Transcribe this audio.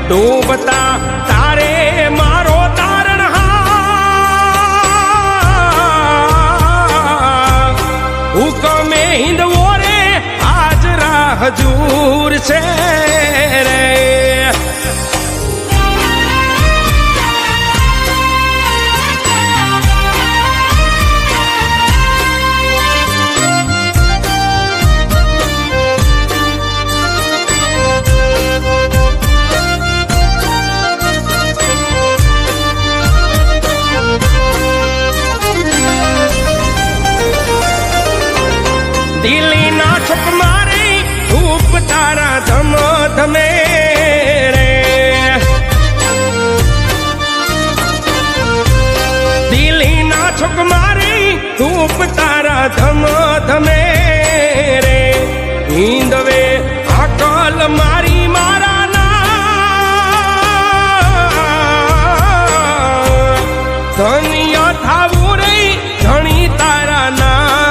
ડૂબતા તારે મારો તારણહાર હુકમે હિંદવો રે હાજરા હજૂર છે રે દિલ્હી ના છોક મારે ધૂપ તારા ધમ ધમે રે દિલ્હી ના છોક મારે ધૂપ તારા ધમ ધમે રે હિંદવે આકલ મારી મારા ના ધન્ય થાવું રે ધણી તારા ના